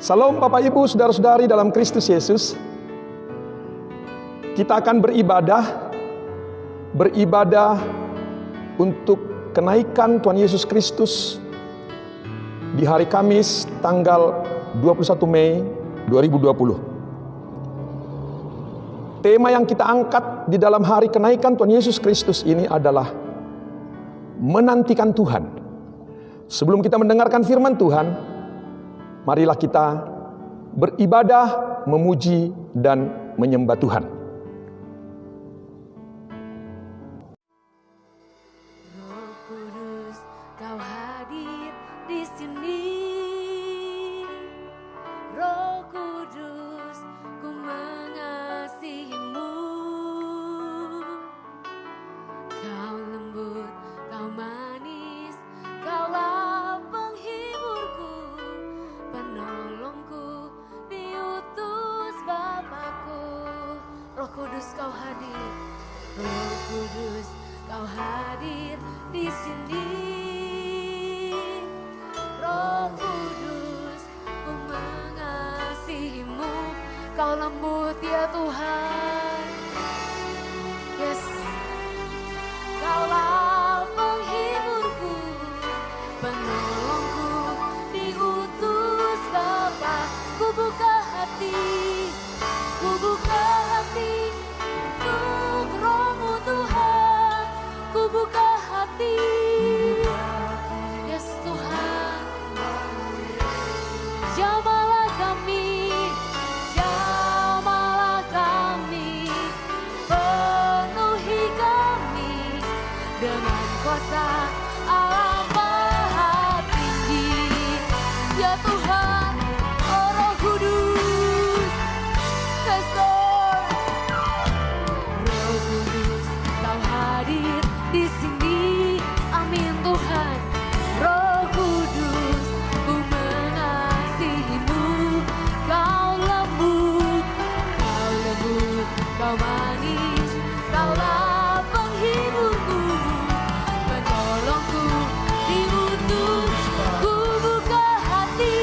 Salam Bapak Ibu, Saudara-saudari dalam Kristus Yesus. Kita akan beribadah untuk kenaikan Tuhan Yesus Kristus di hari Kamis tanggal 21 Mei 2020. Tema yang kita angkat di dalam hari kenaikan Tuhan Yesus Kristus ini adalah menantikan Tuhan. Sebelum kita mendengarkan firman Tuhan, marilah kita beribadah, memuji, dan menyembah Tuhan. Roh Kudus, Kau hadir di sini. Roh Kudus, ku mengasihi-Mu. Kau lembut, Kau manis, Kaulah penghiburku, penolongku, diutus Bapakku. Roh Kudus, Kau hadir. Roh Kudus, Kau hadir di sini. Roh Kudus, ku mengasihi-Mu. Kau lembut ya Tuhan. Yes. Kaulah penghiburku, penolongku, diutus Bapa. Ku buka hati untuk Roh-Mu Tuhan. Ku buka hati, yes Tuhan. Jamahlah kami, penuhi kami dengan kuasa Allah Maha Tinggi. Ya Tuhan, oh Roh Kudus, yes Lord. Roh Kudus, Kau hadir di sini. Amin Tuhan. Roh Kudus, ku mengasihi-Mu. Kau lembut, Kau manis, Kaulah penghiburku, penolongku, diutus. Ku buka hati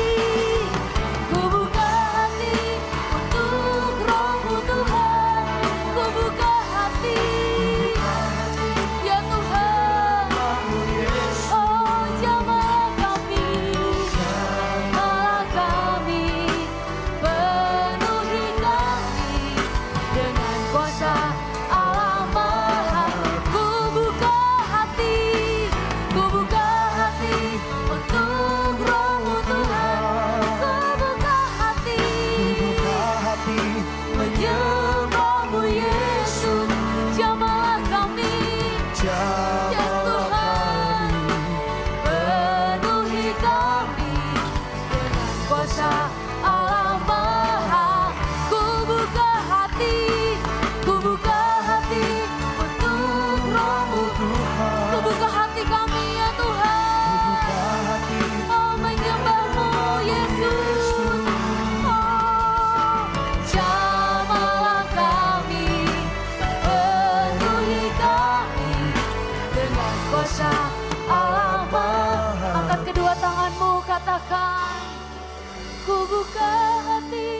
untuk Roh-Mu Tuhan. Ku buka hati, ya Tuhan. Oh jamahlah kami, penuhi kami dengan kuasa Allah Maha. Ku buka hati untuk Roh-Mu Tuhan. Ku buka hati menyembah-Mu Yesus. Jamahlah kami, yes Tuhan. Penuhi kami dengan kuasa Allah Maha. Ku buka hati untuk Roh-Mu Tuhan. Ku buka hati kami ya Tuhan. Oh menyembah-Mu Yesus. Oh jamahlah kami, penuhi kami dengan kuasa Allah Maha. Angkat kedua tanganmu, katakan, ku buka hati.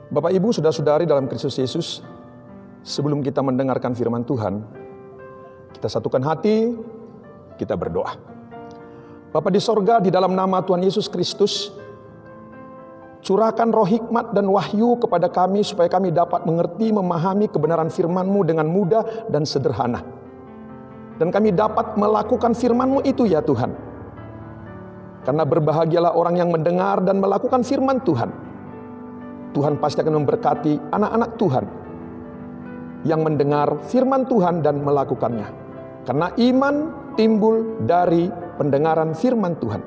Bapak Ibu, saudara-saudari dalam Kristus Yesus, sebelum kita mendengarkan firman Tuhan, kita satukan hati, kita berdoa. Bapa di sorga, di dalam nama Tuhan Yesus Kristus, curahkan roh hikmat dan wahyu kepada kami supaya kami dapat mengerti, memahami kebenaran firman-Mu dengan mudah dan sederhana. Dan kami dapat melakukan firman-Mu itu ya Tuhan. Karena berbahagialah orang yang mendengar dan melakukan firman Tuhan. Tuhan pasti akan memberkati anak-anak Tuhan yang mendengar firman Tuhan dan melakukannya. Karena iman timbul dari pendengaran firman Tuhan.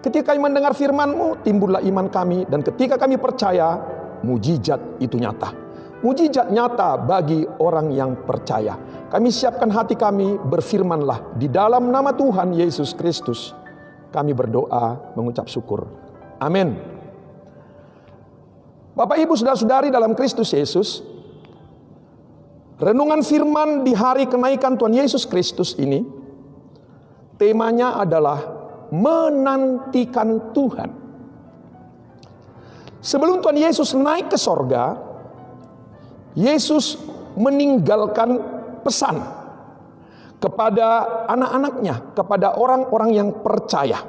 Ketika kami mendengar firman-Mu, timbullah iman kami. Dan ketika kami percaya, mujizat itu nyata. Mujizat nyata bagi orang yang percaya. Kami siapkan hati kami, berfirmanlah. Di dalam nama Tuhan Yesus Kristus, kami berdoa mengucap syukur. Amin. Bapak Ibu saudara-saudari dalam Kristus Yesus, renungan firman di hari kenaikan Tuhan Yesus Kristus ini, temanya adalah menantikan Tuhan. Sebelum Tuhan Yesus naik ke sorga, Yesus meninggalkan pesan kepada anak-anaknya, kepada orang-orang yang percaya.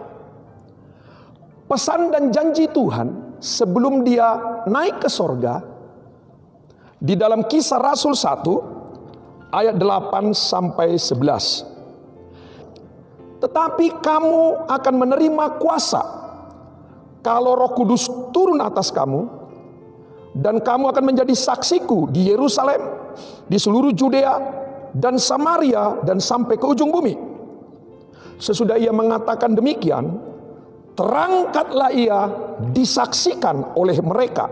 Pesan dan janji Tuhan sebelum dia naik ke sorga, di dalam Kisah Rasul 1 ayat 8 sampai 11. Tetapi kamu akan menerima kuasa kalau Roh Kudus turun atas kamu, dan kamu akan menjadi saksiku di Yerusalem, di seluruh Judea dan Samaria, dan sampai ke ujung bumi. Sesudah ia mengatakan demikian, terangkatlah ia disaksikan oleh mereka,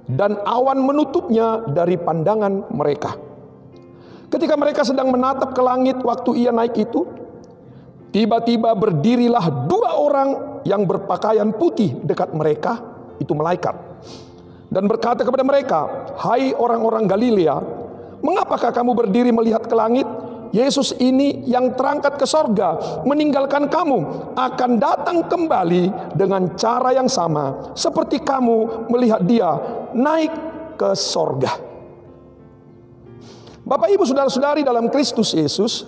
dan awan menutupnya dari pandangan mereka. Ketika mereka sedang menatap ke langit waktu ia naik itu, tiba-tiba berdirilah dua orang yang berpakaian putih dekat mereka, itu malaikat, dan berkata kepada mereka, "Hai orang-orang Galilea, mengapakah kamu berdiri melihat ke langit? Yesus ini yang terangkat ke sorga meninggalkan kamu akan datang kembali dengan cara yang sama seperti kamu melihat dia naik ke sorga." Bapak Ibu saudara-saudari dalam Kristus Yesus,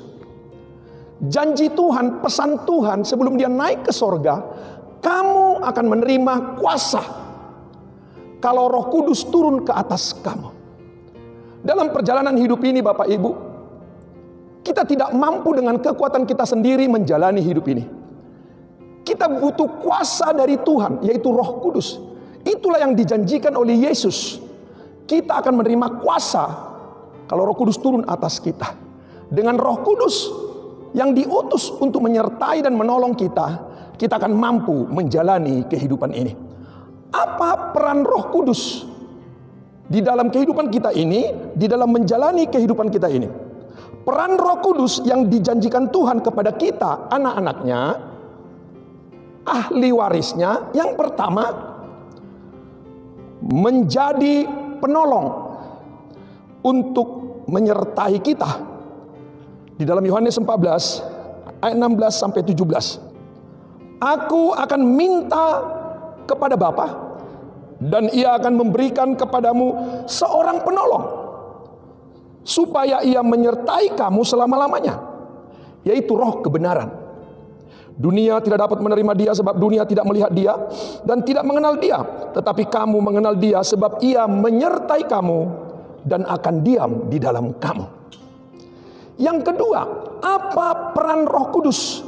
janji Tuhan, pesan Tuhan sebelum dia naik ke sorga, kamu akan menerima kuasa kalau Roh Kudus turun ke atas kamu. Dalam perjalanan hidup ini Bapak Ibu, kita tidak mampu dengan kekuatan kita sendiri menjalani hidup ini. Kita butuh kuasa dari Tuhan, yaitu Roh Kudus. Itulah yang dijanjikan oleh Yesus. Kita akan menerima kuasa kalau Roh Kudus turun atas kita. Dengan Roh Kudus yang diutus untuk menyertai dan menolong kita, kita akan mampu menjalani kehidupan ini. Apa peran Roh Kudus di dalam kehidupan kita ini, di dalam menjalani kehidupan kita ini? Peran Roh Kudus yang dijanjikan Tuhan kepada kita, anak-anaknya, ahli warisnya, yang pertama, menjadi penolong untuk menyertai kita. Di dalam Yohanes 14 ayat 16 sampai 17. Aku akan minta kepada Bapa, dan ia akan memberikan kepadamu seorang penolong, supaya ia menyertai kamu selama-lamanya, yaitu Roh kebenaran. Dunia tidak dapat menerima dia sebab dunia tidak melihat dia dan tidak mengenal dia. Tetapi kamu mengenal dia sebab ia menyertai kamu dan akan diam di dalam kamu. Yang kedua, apa peran Roh Kudus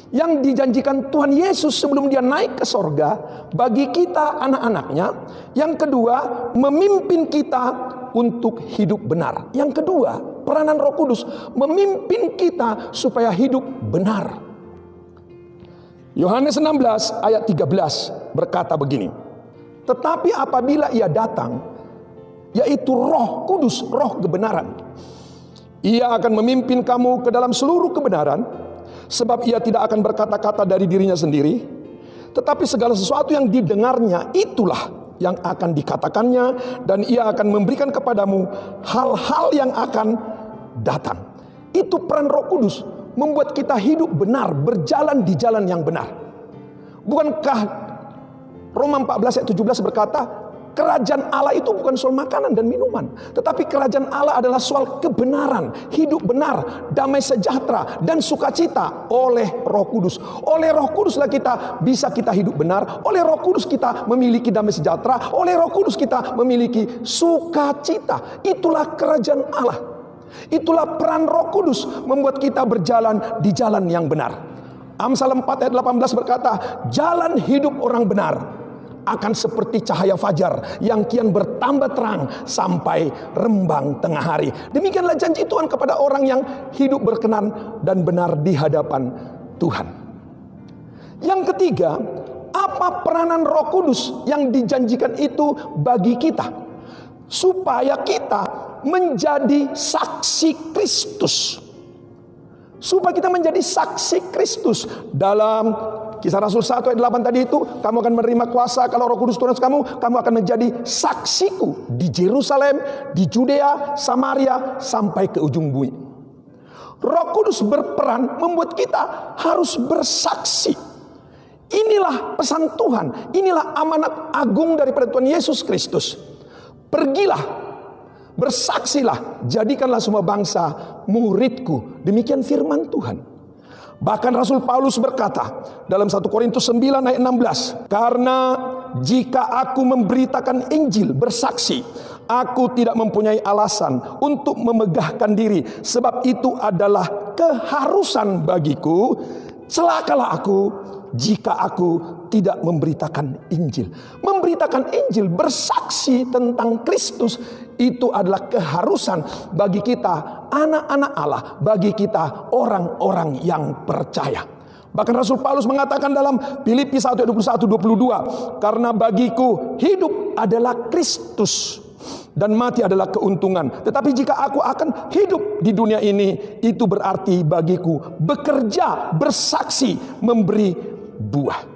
yang dijanjikan Tuhan Yesus sebelum dia naik ke sorga bagi kita anak-anaknya? Yang kedua, memimpin kita untuk hidup benar. Yang kedua, peranan Roh Kudus memimpin kita supaya hidup benar. Yohanes 16 ayat 13 berkata begini, tetapi apabila ia datang, yaitu Roh Kudus, Roh kebenaran, ia akan memimpin kamu ke dalam seluruh kebenaran, sebab ia tidak akan berkata-kata dari dirinya sendiri, tetapi segala sesuatu yang didengarnya itulah yang akan dikatakannya, dan ia akan memberikan kepadamu hal-hal yang akan datang. Itu peran Roh Kudus, membuat kita hidup benar, berjalan di jalan yang benar. Bukankah Roma 14 ayat 17 berkata, Kerajaan Allah itu bukan soal makanan dan minuman, tetapi kerajaan Allah adalah soal kebenaran, hidup benar, damai sejahtera, dan sukacita oleh Roh Kudus. Oleh Roh Kuduslah kita bisa hidup benar. Oleh Roh Kudus kita memiliki damai sejahtera. Oleh Roh Kudus kita memiliki sukacita. Itulah kerajaan Allah. Itulah peran Roh Kudus membuat kita berjalan di jalan yang benar. Amsal 4 ayat 18 berkata, jalan hidup orang benar akan seperti cahaya fajar yang kian bertambah terang sampai rembang tengah hari. Demikianlah janji Tuhan kepada orang yang hidup berkenan dan benar di hadapan Tuhan. Yang ketiga, apa peranan Roh Kudus yang dijanjikan itu bagi kita? Supaya kita menjadi saksi Kristus. Supaya kita menjadi saksi Kristus. Dalam Kisah Rasul 1 ayat 8 tadi itu, kamu akan menerima kuasa kalau Roh Kudus turun atas kamu. Kamu akan menjadi saksiku di Yerusalem, di Judea, Samaria, sampai ke ujung bumi. Roh Kudus berperan membuat kita harus bersaksi. Inilah pesan Tuhan. Inilah amanat agung daripada Tuhan Yesus Kristus. Pergilah, bersaksilah, jadikanlah semua bangsa muridku. Demikian firman Tuhan. Bahkan Rasul Paulus berkata dalam 1 Korintus 9 ayat 16, karena jika aku memberitakan Injil, bersaksi, aku tidak mempunyai alasan untuk memegahkan diri, sebab itu adalah keharusan bagiku. Celakalah aku jika aku tidak memberitakan Injil. Memberitakan Injil, bersaksi tentang Kristus, itu adalah keharusan bagi kita anak-anak Allah, bagi kita orang-orang yang percaya. Bahkan Rasul Paulus mengatakan dalam Filipi 1 ayat 21-22, karena bagiku hidup adalah Kristus dan mati adalah keuntungan. Tetapi jika aku akan hidup di dunia ini, itu berarti bagiku bekerja, bersaksi, memberi buah.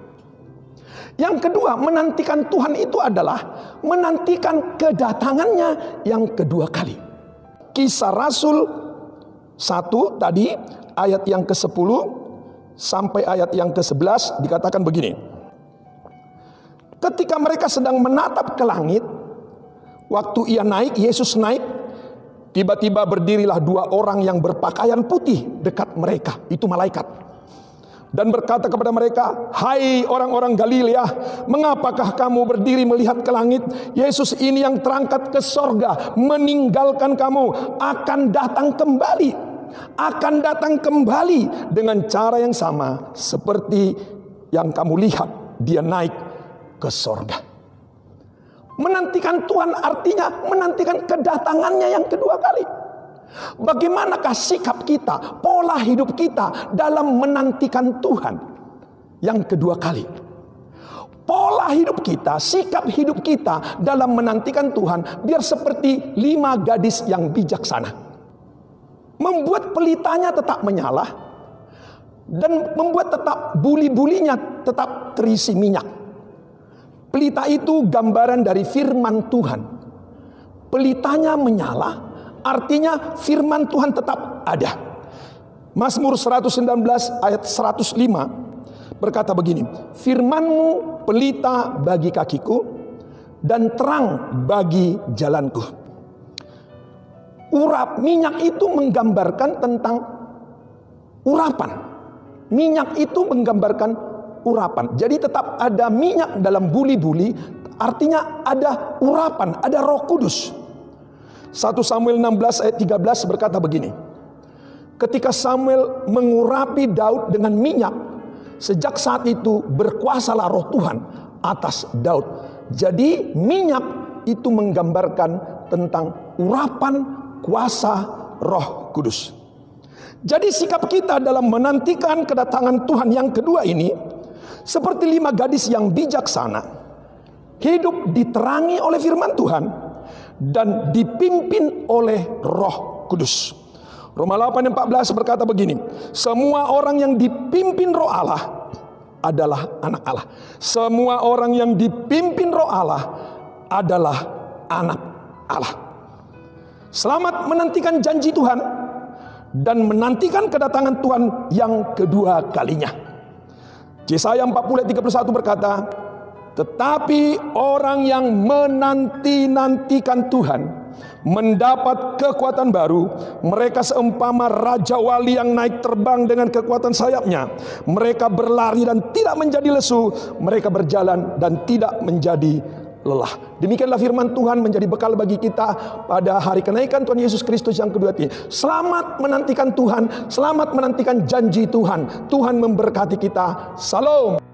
Yang kedua, menantikan Tuhan itu adalah menantikan kedatangannya yang kedua kali. Kisah Rasul 1 tadi ayat yang ke-10 sampai ayat yang ke-11 dikatakan begini. Ketika mereka sedang menatap ke langit, waktu ia naik, Yesus naik, tiba-tiba berdirilah dua orang yang berpakaian putih dekat mereka, itu malaikat. Dan berkata kepada mereka, hai orang-orang Galilea, mengapakah kamu berdiri melihat ke langit? Yesus ini yang terangkat ke sorga, meninggalkan kamu, akan datang kembali. Akan datang kembali dengan cara yang sama seperti yang kamu lihat dia naik ke sorga. Menantikan Tuhan artinya menantikan kedatangannya yang kedua kali. Bagaimanakah sikap kita, pola hidup kita dalam menantikan Tuhan yang kedua kali? Pola hidup kita, sikap hidup kita dalam menantikan Tuhan biar seperti 5 gadis yang bijaksana. Membuat pelitanya tetap menyala dan membuat tetap buli-bulinya tetap terisi minyak. Pelita itu gambaran dari firman Tuhan. Pelitanya menyala, artinya firman Tuhan tetap ada. Mazmur 119 ayat 105 berkata begini, firman-Mu pelita bagi kakiku dan terang bagi jalanku. Urap minyak itu menggambarkan tentang urapan. Minyak itu menggambarkan urapan. Jadi tetap ada minyak dalam buli-buli, artinya ada urapan, ada Roh Kudus. 1 Samuel 16 ayat 13 berkata begini. Ketika Samuel mengurapi Daud dengan minyak, sejak saat itu berkuasalah Roh Tuhan atas Daud. Jadi minyak itu menggambarkan tentang urapan kuasa Roh Kudus. Jadi sikap kita dalam menantikan kedatangan Tuhan yang kedua ini seperti 5 gadis yang bijaksana, hidup diterangi oleh firman Tuhan dan dipimpin oleh Roh Kudus. Roma 8:14 berkata begini, semua orang yang dipimpin Roh Allah adalah anak Allah. Semua orang yang dipimpin Roh Allah adalah anak Allah. Selamat menantikan janji Tuhan dan menantikan kedatangan Tuhan yang kedua kalinya. Yesaya 40:31 berkata, Tetapi orang yang menanti-nantikan Tuhan mendapat kekuatan baru. Mereka seumpama raja wali yang naik terbang dengan kekuatan sayapnya. Mereka berlari dan tidak menjadi lesu. Mereka berjalan dan tidak menjadi lelah. Demikianlah firman Tuhan menjadi bekal bagi kita pada hari kenaikan Tuhan Yesus Kristus yang kedua ini. Selamat menantikan Tuhan, selamat menantikan janji Tuhan. Tuhan memberkati kita. Salam.